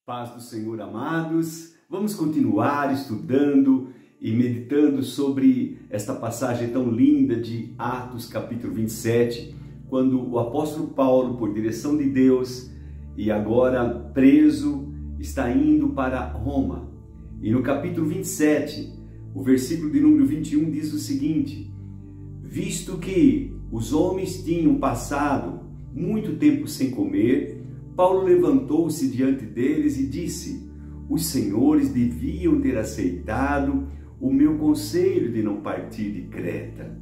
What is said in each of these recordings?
Paz do Senhor, amados. Vamos continuar estudando e meditando sobre esta passagem tão linda de Atos, capítulo 27, quando o apóstolo Paulo, por direção de Deus e agora preso, está indo para Roma. E no capítulo 27, o versículo de número 21 diz o seguinte: visto que os homens tinham passado muito tempo sem comer, Paulo levantou-se diante deles e disse: os senhores deviam ter aceitado o meu conselho de não partir de Creta,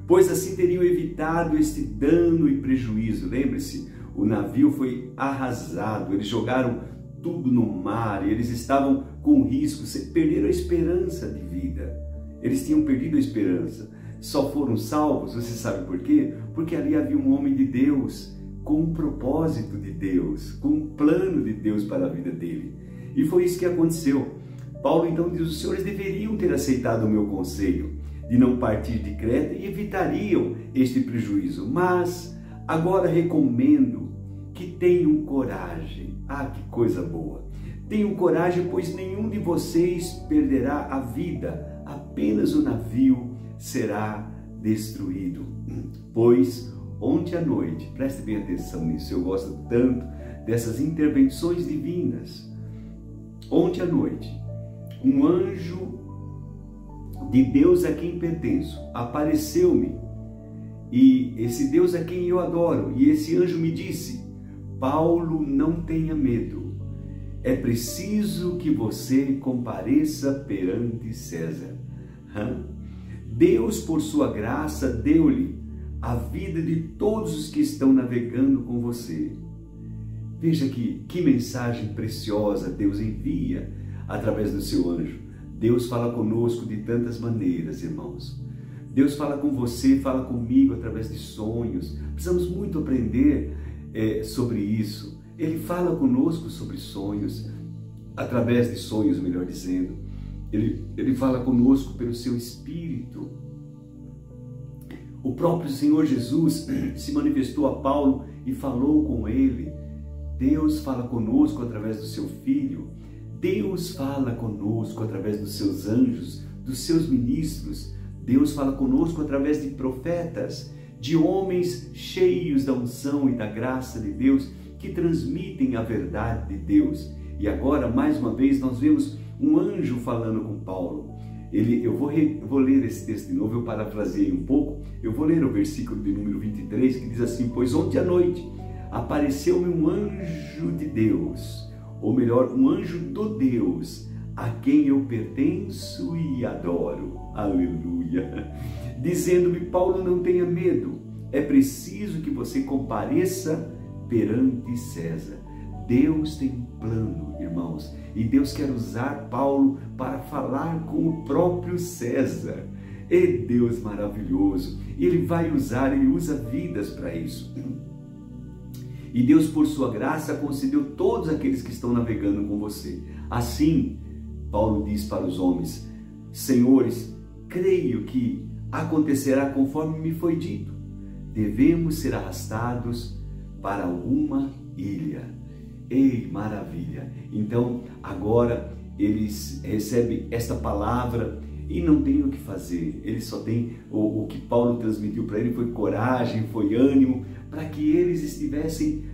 pois assim teriam evitado este dano e prejuízo. Lembre-se, o navio foi arrasado, eles jogaram tudo no mar, e eles estavam com risco, perderam a esperança de vida. Eles tinham perdido a esperança. Só foram salvos, você sabe por quê? Porque ali havia um homem de Deus, com um propósito de Deus, com um plano de Deus para a vida dele. E foi isso que aconteceu. Paulo então diz: os senhores deveriam ter aceitado o meu conselho de não partir de Creta e evitariam este prejuízo. Mas agora recomendo que tenham coragem. Ah, que coisa boa! Tenham coragem, pois nenhum de vocês perderá a vida, apenas o navio será destruído. Pois ontem à noite, preste bem atenção nisso, eu gosto tanto dessas intervenções divinas. Ontem à noite, um anjo de Deus a quem pertenço apareceu-me, e esse Deus a quem eu adoro, e esse anjo me disse: Paulo, não tenha medo, é preciso que você compareça perante César. Deus, por sua graça, deu-lhe a vida de todos os que estão navegando com você. Veja que mensagem preciosa Deus envia através do seu anjo. Deus fala conosco de tantas maneiras, irmãos. Deus fala com você, fala comigo através de sonhos. Precisamos muito aprender sobre isso. Ele fala conosco sobre sonhos, através de sonhos, melhor dizendo. Ele fala conosco pelo seu Espírito. O próprio Senhor Jesus se manifestou a Paulo e falou com ele. Deus fala conosco através do seu Filho. Deus fala conosco através dos seus anjos, dos seus ministros. Deus fala conosco através de profetas, de homens cheios da unção e da graça de Deus, que transmitem a verdade de Deus. E agora, mais uma vez, nós vemos um anjo falando com Paulo. Eu vou ler esse texto de novo, eu parafraseei um pouco. Eu vou ler o versículo de número 23, que diz assim: pois ontem à noite apareceu-me um anjo de Deus, ou melhor, um anjo do Deus, a quem eu pertenço e adoro. Aleluia! Dizendo-me: Paulo, não tenha medo, é preciso que você compareça perante César. Deus tem um plano, irmãos, e Deus quer usar Paulo para falar com o próprio César. É Deus maravilhoso, ele vai usar, ele usa vidas para isso. E Deus, por sua graça, concedeu todos aqueles que estão navegando com você. Assim, Paulo diz para os homens: senhores, creio que acontecerá conforme me foi dito. Devemos ser arrastados para alguma ilha. Ei, maravilha! Então, agora eles recebem esta palavra e não tem o que fazer. Eles só têm, o que Paulo transmitiu para ele foi coragem, foi ânimo, para que eles estivessem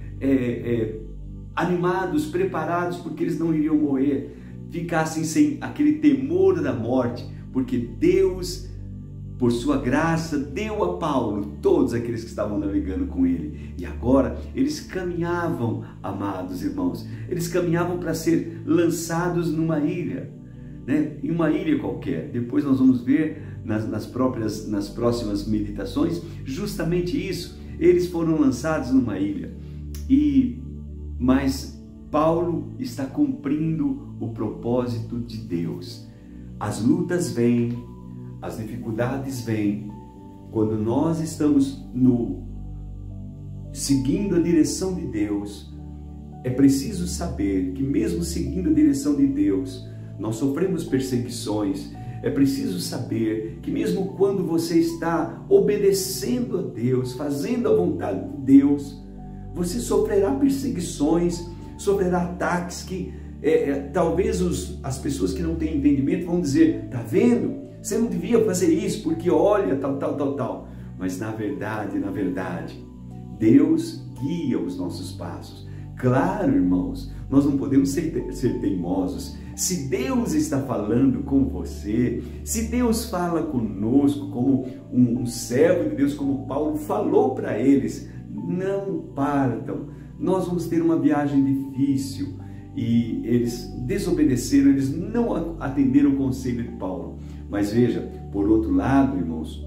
animados, preparados, porque eles não iriam morrer, ficassem sem aquele temor da morte, porque Deus, por sua graça, deu a Paulo todos aqueles que estavam navegando com ele. E agora eles caminhavam, amados irmãos, eles caminhavam para ser lançados numa ilha, em uma ilha qualquer. Depois nós vamos ver nas próximas meditações justamente isso. Eles foram lançados numa ilha, mas Paulo está cumprindo o propósito de Deus. As lutas vêm, as dificuldades vêm. Quando nós estamos seguindo a direção de Deus, é preciso saber que mesmo seguindo a direção de Deus, nós sofremos perseguições. É preciso saber que mesmo quando você está obedecendo a Deus, fazendo a vontade de Deus, você sofrerá perseguições, sofrerá ataques que talvez as pessoas que não têm entendimento vão dizer, tá vendo? Você não devia fazer isso porque olha, tal. Mas na verdade, Deus guia os nossos passos. Claro, irmãos, nós não podemos ser teimosos. Se Deus está falando com você, se Deus fala conosco como um servo de Deus, como Paulo falou para eles, não partam. Nós vamos ter uma viagem difícil. E eles desobedeceram, eles não atenderam o conselho de Paulo. Mas veja, por outro lado, irmãos,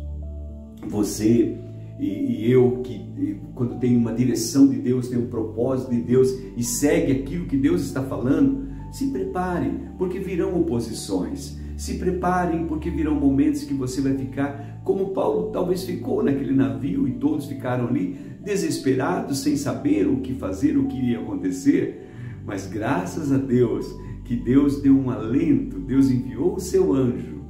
você e eu, que quando tem uma direção de Deus, tem um propósito de Deus e segue aquilo que Deus está falando, se preparem, porque virão oposições. Se preparem, porque virão momentos que você vai ficar como Paulo talvez ficou naquele navio, e todos ficaram ali desesperados, sem saber o que fazer, o que iria acontecer. Mas graças a Deus, que Deus deu um alento, Deus enviou o seu anjo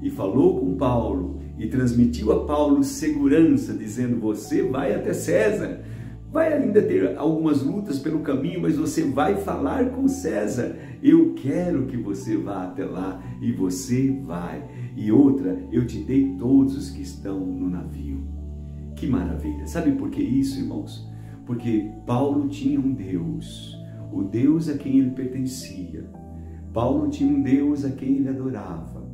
e falou com Paulo e transmitiu a Paulo segurança, dizendo, você vai até César, vai ainda ter algumas lutas pelo caminho, mas você vai falar com César, eu quero que você vá até lá, e você vai. E outra, eu te dei todos os que estão no navio. Que maravilha! Sabe por que isso, irmãos? Porque Paulo tinha um Deus, o Deus a quem ele pertencia. Paulo tinha um Deus a quem ele adorava.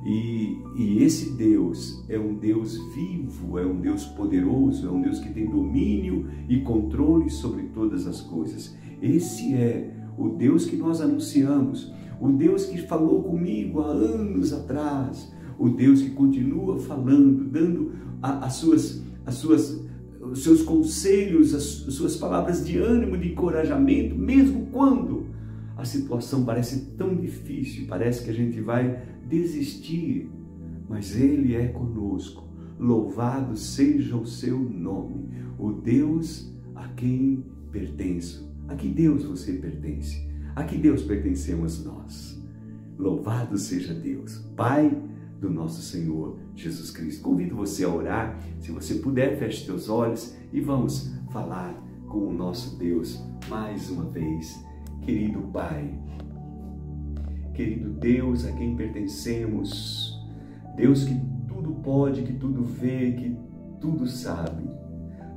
E esse Deus é um Deus vivo, é um Deus poderoso, é um Deus que tem domínio e controle sobre todas as coisas. Esse é o Deus que nós anunciamos, o Deus que falou comigo há anos atrás, o Deus que continua falando, dando os seus conselhos, as suas palavras de ânimo, de encorajamento, mesmo quando a situação parece tão difícil, parece que a gente vai desistir, mas Ele é conosco. Louvado seja o seu nome, o Deus a quem pertenço. A que Deus você pertence? A que Deus pertencemos nós? Louvado seja Deus, Pai do nosso Senhor Jesus Cristo. Convido você a orar, se você puder, feche seus olhos e vamos falar com o nosso Deus mais uma vez. Querido Pai, querido Deus a quem pertencemos, Deus que tudo pode, que tudo vê, que tudo sabe.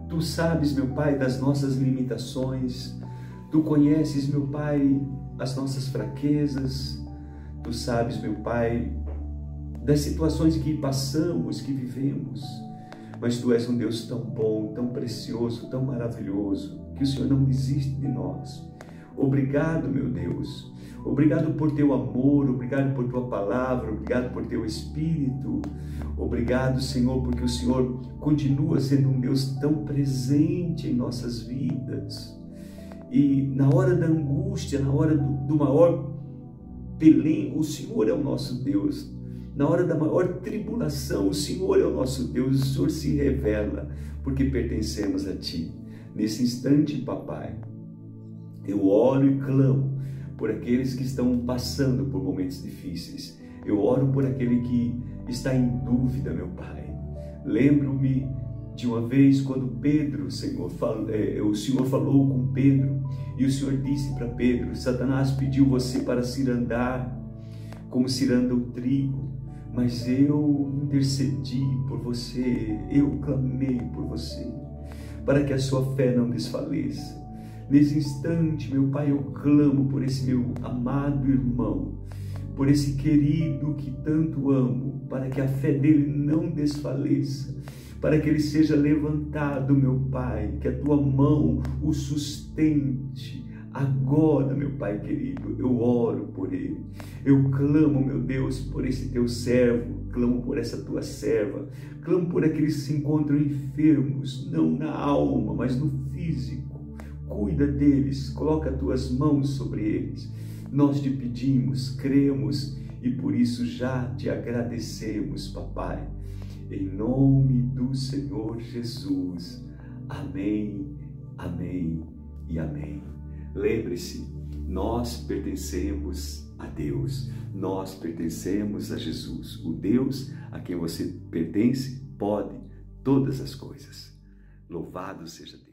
Tu sabes, meu Pai, das nossas limitações, Tu conheces, meu Pai, as nossas fraquezas, Tu sabes, meu Pai, das situações que passamos, que vivemos, mas Tu és um Deus tão bom, tão precioso, tão maravilhoso, que o Senhor não desiste de nós. Obrigado, meu Deus, obrigado por Teu amor, obrigado por Tua palavra, obrigado por Teu Espírito, obrigado, Senhor, porque o Senhor continua sendo um Deus tão presente em nossas vidas, e na hora da angústia, na hora do maior Belém, o Senhor é o nosso Deus. Na hora da maior tribulação, o Senhor é o nosso Deus, o Senhor se revela, porque pertencemos a Ti. Nesse instante, Papai, eu oro e clamo por aqueles que estão passando por momentos difíceis. Eu oro por aquele que está em dúvida, meu Pai. Lembro-me de uma vez quando Pedro, Senhor, o Senhor falou com Pedro, e o Senhor disse para Pedro, Satanás pediu você para cirandar, como ciranda o trigo, mas eu intercedi por você, eu clamei por você, para que a sua fé não desfaleça. Nesse instante, meu Pai, eu clamo por esse meu amado irmão, por esse querido que tanto amo, para que a fé dele não desfaleça, para que ele seja levantado, meu Pai, que a Tua mão o sustente. Agora, meu Pai querido, eu oro por ele, eu clamo, meu Deus, por esse Teu servo, clamo por essa Tua serva, clamo por aqueles que se encontram enfermos, não na alma, mas no físico. Cuida deles, coloca as Tuas mãos sobre eles. Nós te pedimos, cremos e por isso já te agradecemos, Papai. Em nome do Senhor Jesus. Amém, amém e amém. Lembre-se, nós pertencemos a Deus, nós pertencemos a Jesus. O Deus a quem você pertence pode todas as coisas. Louvado seja Deus.